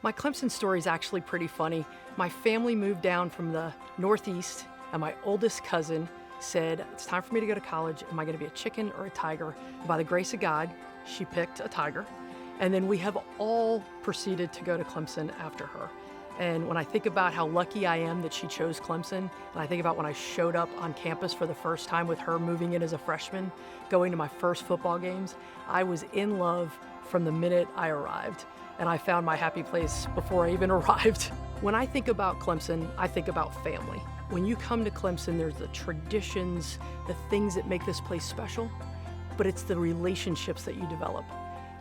My Clemson story is actually pretty funny. My family moved down from the Northeast, and my oldest cousin said, "It's time for me to go to college. Am I going to be a chicken or a tiger?" And by the grace of God, she picked a tiger. And then we have all proceeded to go to Clemson after her. And when I think about how lucky I am that she chose Clemson, and I think about when I showed up on campus for the first time with her moving in as a freshman, going to my first football games, I was in love from the minute I arrived. And I found my happy place before I even arrived. When I think about Clemson, I think about family. When you come to Clemson, there's the traditions, the things that make this place special, but it's the relationships that you develop.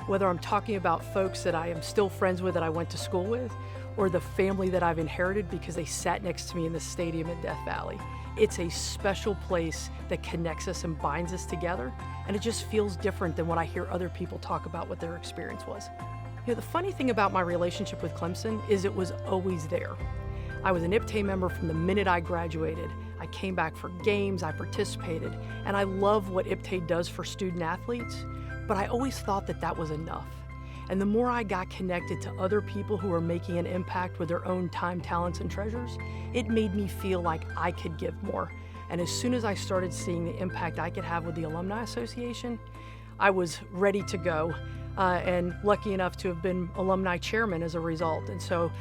Whether I'm talking about folks that I am still friends with that I went to school with, or the family that I've inherited because they sat next to me in the stadium in Death Valley. It's a special place that connects us and binds us together, and it just feels different than when I hear other people talk about what their experience was. You know, the funny thing about my relationship with Clemson is it was always there. I was an IPTAY member from the minute I graduated. I came back for games, I participated, and I love what IPTAY does for student athletes, but I always thought that that was enough. And the more I got connected to other people who were making an impact with their own time, talents, and treasures, it made me feel like I could give more. And as soon as I started seeing the impact I could have with the Alumni Association, I was ready to go. And lucky enough to have been alumni chairman as a result. And so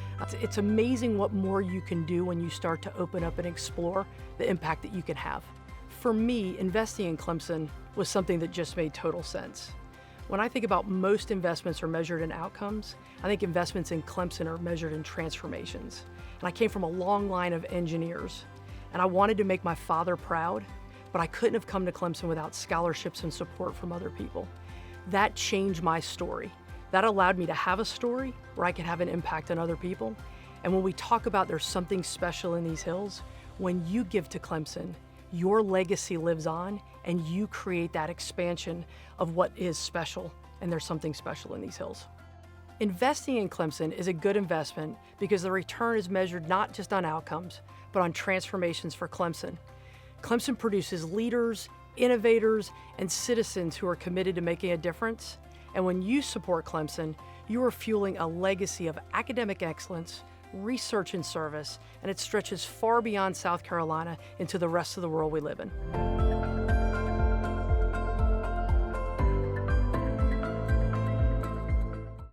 it's amazing what more you can do when you start to open up and explore the impact that you can have. For me, investing in Clemson was something that just made total sense. When I think about most investments are measured in outcomes, I think investments in Clemson are measured in transformations. And I came from a long line of engineers, and I wanted to make my father proud, but I couldn't have come to Clemson without scholarships and support from other people. That changed my story. That allowed me to have a story where I could have an impact on other people. And when we talk about there's something special in these hills, when you give to Clemson, your legacy lives on and you create that expansion of what is special, and there's something special in these hills. Investing in Clemson is a good investment because the return is measured not just on outcomes, but on transformations for Clemson. Clemson produces leaders, innovators, and citizens who are committed to making a difference. And when you support Clemson, you are fueling a legacy of academic excellence, research and service, and it stretches far beyond South Carolina into the rest of the world we live in.